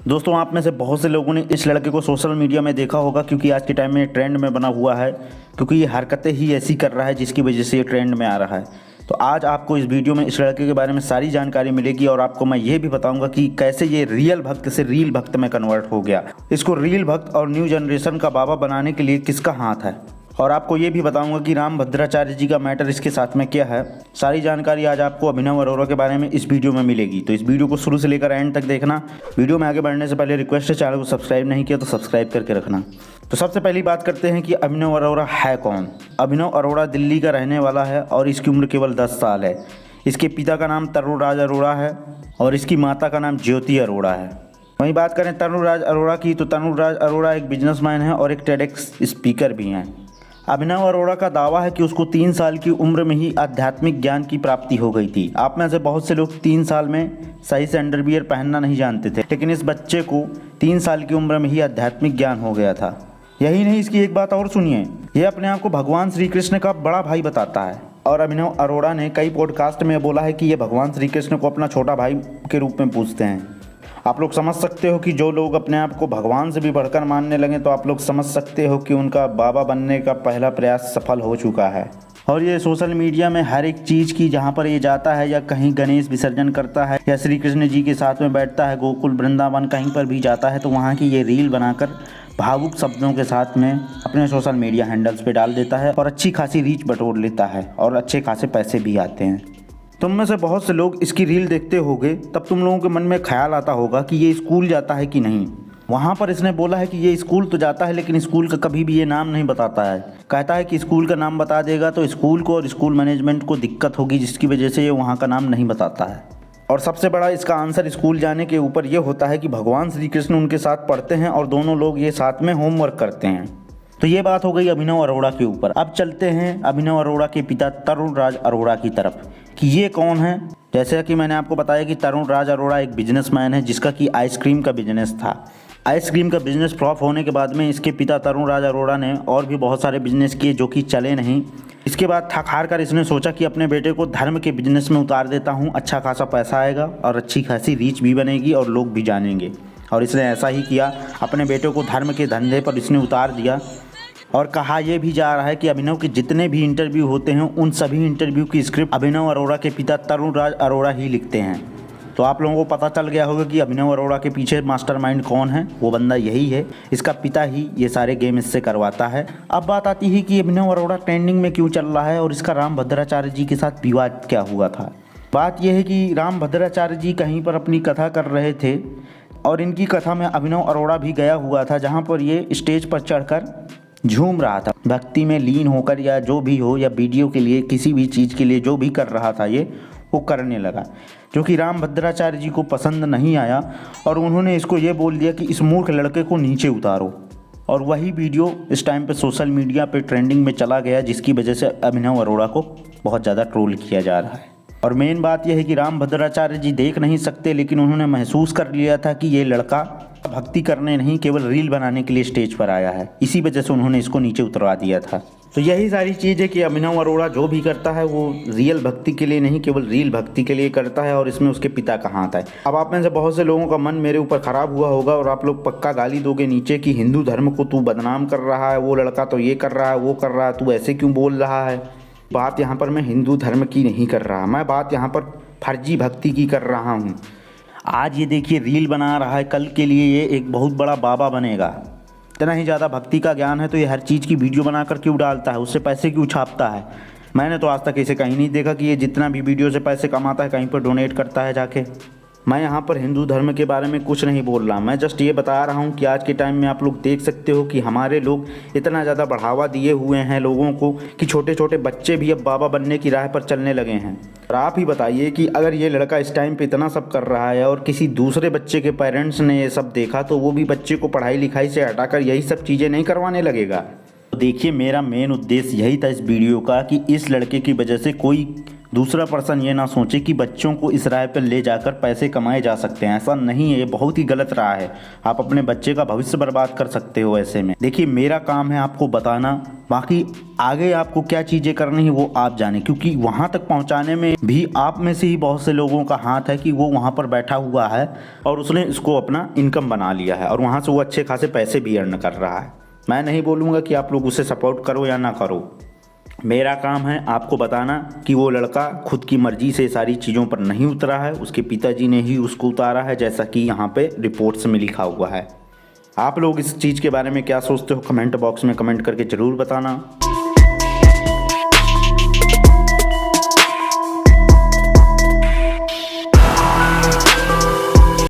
दोस्तों, आप में से बहुत से लोगों ने इस लड़के को सोशल मीडिया में देखा होगा, क्योंकि आज के टाइम में ट्रेंड में बना हुआ है, क्योंकि ये हरकतें ही ऐसी कर रहा है जिसकी वजह से ये ट्रेंड में आ रहा है। तो आज आपको इस वीडियो में इस लड़के के बारे में सारी जानकारी मिलेगी और आपको मैं ये भी बताऊंगा कि कैसे ये रियल भक्त से रील भक्त में कन्वर्ट हो गया। इसको रील भक्त और न्यू जनरेशन का बाबा बनाने के लिए किसका हाथ है, और आपको ये भी बताऊंगा कि राम भद्राचार्य जी का मैटर इसके साथ में क्या है। सारी जानकारी आज आपको अभिनव अरोड़ा के बारे में इस वीडियो में मिलेगी, तो इस वीडियो को शुरू से लेकर एंड तक देखना। वीडियो में आगे बढ़ने से पहले रिक्वेस्ट है, चैनल को सब्सक्राइब नहीं किया तो सब्सक्राइब करके रखना। तो सबसे पहली बात करते हैं कि अभिनव अरोड़ा है कौन। अभिनव अरोड़ा दिल्ली का रहने वाला है और इसकी उम्र केवल 10 साल है। इसके पिता का नाम तरुणराज अरोड़ा है और इसकी माता का नाम ज्योति अरोड़ा है। वहीं बात करें तरुणराज अरोड़ा की, तो तरुणराज अरोड़ा एक बिजनेसमैन है और एक टेडेक्स स्पीकर भी हैं। अभिनव अरोड़ा का दावा है कि उसको 3 साल की उम्र में ही आध्यात्मिक ज्ञान की प्राप्ति हो गई थी। आप में से बहुत से लोग 3 साल में सही से अंडरवियर पहनना नहीं जानते थे, लेकिन इस बच्चे को 3 साल की उम्र में ही आध्यात्मिक ज्ञान हो गया था। यही नहीं, इसकी एक बात और सुनिए। यह अपने आप को भगवान श्री कृष्ण का बड़ा भाई बताता है और अभिनव अरोड़ा ने कई पॉडकास्ट में बोला है कि ये भगवान श्री कृष्ण को अपना छोटा भाई के रूप में पूजते हैं। आप लोग समझ सकते हो कि जो लोग अपने आप को भगवान से भी बढ़कर मानने लगे, तो आप लोग समझ सकते हो कि उनका बाबा बनने का पहला प्रयास सफल हो चुका है। और ये सोशल मीडिया में हर एक चीज़ की, जहाँ पर ये जाता है या कहीं गणेश विसर्जन करता है या श्री कृष्ण जी के साथ में बैठता है, गोकुल वृंदावन कहीं पर भी जाता है, तो वहाँ की ये रील बनाकर भावुक शब्दों के साथ में अपने सोशल मीडिया हैंडल्स पे डाल देता है और अच्छी खासी रीच बटोर लेता है और अच्छे खासे पैसे भी आते हैं। तुम में से बहुत से लोग इसकी रील देखते होगे, तब तुम लोगों के मन में ख्याल आता होगा कि ये स्कूल जाता है कि नहीं। वहाँ पर इसने बोला है कि ये स्कूल तो जाता है, लेकिन स्कूल का कभी भी ये नाम नहीं बताता है। कहता है कि स्कूल का नाम बता देगा तो स्कूल को और स्कूल मैनेजमेंट को दिक्कत होगी, जिसकी वजह से ये वहाँ का नाम नहीं बताता है। और सबसे बड़ा इसका आंसर स्कूल जाने के ऊपर ये होता है कि भगवान श्री कृष्ण उनके साथ पढ़ते हैं और दोनों लोग ये साथ में होमवर्क करते हैं। तो ये बात हो गई अभिनव अरोड़ा के ऊपर। अब चलते हैं अभिनव अरोड़ा के पिता तरुणराज अरोड़ा की तरफ कि ये कौन है। जैसे कि मैंने आपको बताया कि तरुणराज अरोड़ा एक बिजनेसमैन है जिसका कि आइसक्रीम का बिजनेस था। आइसक्रीम का बिजनेस फ्लॉप होने के बाद में इसके पिता तरुणराज अरोड़ा ने और भी बहुत सारे बिजनेस किए जो कि चले नहीं। इसके बाद थक हार कर इसने सोचा कि अपने बेटे को धर्म के बिजनेस में उतार देता हूँ, अच्छा खासा पैसा आएगा और अच्छी खासी रीच भी बनेगी और लोग भी जानेंगे। और इसने ऐसा ही किया, अपने बेटे को धर्म के धंधे पर इसने उतार दिया। और कहा यह भी जा रहा है कि अभिनव के जितने भी इंटरव्यू होते हैं उन सभी इंटरव्यू की स्क्रिप्ट अभिनव अरोड़ा के पिता तरुणराज अरोड़ा ही लिखते हैं। तो आप लोगों को पता चल गया होगा कि अभिनव अरोड़ा के पीछे मास्टरमाइंड कौन है। वो बंदा यही है, इसका पिता ही ये सारे गेम इससे करवाता है। अब बात आती है कि अभिनव अरोड़ा ट्रेंडिंग में क्यों चल रहा है और इसका राम भद्राचार्य जी के साथ विवाद क्या हुआ था। बात यह है कि राम भद्राचार्य जी कहीं पर अपनी कथा कर रहे थे और इनकी कथा में अभिनव अरोड़ा भी गया हुआ था, जहाँ पर ये स्टेज पर चढ़कर झूम रहा था, भक्ति में लीन होकर या जो भी हो, या वीडियो के लिए किसी भी चीज़ के लिए जो भी कर रहा था ये वो करने लगा, जो कि राम भद्राचार्य जी को पसंद नहीं आया और उन्होंने इसको ये बोल दिया कि इस मूर्ख लड़के को नीचे उतारो। और वही वीडियो इस टाइम पे सोशल मीडिया पे ट्रेंडिंग में चला गया, जिसकी वजह से अभिनव अरोड़ा को बहुत ज़्यादा ट्रोल किया जा रहा है। और मेन बात यह है कि राम भद्राचार्य जी देख नहीं सकते, लेकिन उन्होंने महसूस कर लिया था कि ये लड़का भक्ति करने नहीं, केवल रील बनाने के लिए स्टेज पर आया है। इसी वजह से उन्होंने इसको नीचे उतरवा दिया था। तो यही सारी चीज़ है कि अभिनव अरोड़ा जो भी करता है वो रियल भक्ति के लिए नहीं, केवल रील भक्ति के लिए करता है और इसमें उसके पिता का हाथ है। अब आप में से बहुत से लोगों का मन मेरे ऊपर ख़राब हुआ होगा और आप लोग पक्का गाली दोगे नीचे कि हिंदू धर्म को तू बदनाम कर रहा है, वो लड़का तो ये कर रहा है, वो कर रहा है, तू ऐसे क्यों बोल रहा है। बात यहाँ पर मैं हिंदू धर्म की नहीं कर रहा, मैं बात यहाँ पर फर्जी भक्ति की कर रहा हूँ। आज ये देखिए रील बना रहा है, कल के लिए ये एक बहुत बड़ा बाबा बनेगा। इतना ही ज़्यादा भक्ति का ज्ञान है तो ये हर चीज़ की वीडियो बनाकर क्यों डालता है, उससे पैसे क्यों छापता है। मैंने तो आज तक इसे कहीं नहीं देखा कि ये जितना भी वीडियो से पैसे कमाता है कहीं पर डोनेट करता है जाके। मैं यहाँ पर हिंदू धर्म के बारे में कुछ नहीं बोल रहा, मैं जस्ट ये बता रहा हूँ कि आज के टाइम में आप लोग देख सकते हो कि हमारे लोग इतना ज़्यादा बढ़ावा दिए हुए हैं लोगों को कि छोटे छोटे बच्चे भी अब बाबा बनने की राह पर चलने लगे हैं। और आप ही बताइए कि अगर ये लड़का इस टाइम पे इतना सब कर रहा है और किसी दूसरे बच्चे के पेरेंट्स ने ये सब देखा, तो वो भी बच्चे को पढ़ाई लिखाई से हटाकर यही सब चीज़ें नहीं करवाने लगेगा। तो देखिए, मेरा मेन उद्देश्य यही था इस वीडियो का कि इस लड़के की वजह से कोई दूसरा पर्सन ये ना सोचे कि बच्चों को इस राह पर ले जाकर पैसे कमाए जा सकते हैं। ऐसा नहीं है, ये बहुत ही गलत राह है। आप अपने बच्चे का भविष्य बर्बाद कर सकते हो ऐसे में। देखिए, मेरा काम है आपको बताना, बाकी आगे आपको क्या चीज़ें करनी है वो आप जाने, क्योंकि वहाँ तक पहुँचाने में भी आप में से ही बहुत से लोगों का हाथ है कि वो वहाँ पर बैठा हुआ है और उसने इसको अपना इनकम बना लिया है और वहाँ से वो अच्छे खासे पैसे भी अर्न कर रहा है। मैं नहीं बोलूँगा कि आप लोग उसे सपोर्ट करो या ना करो, मेरा काम है आपको बताना कि वो लड़का खुद की मर्जी से सारी चीज़ों पर नहीं उतरा है, उसके पिताजी ने ही उसको उतारा है, जैसा कि यहाँ पे रिपोर्ट्स में लिखा हुआ है। आप लोग इस चीज़ के बारे में क्या सोचते हो, कमेंट बॉक्स में कमेंट करके ज़रूर बताना।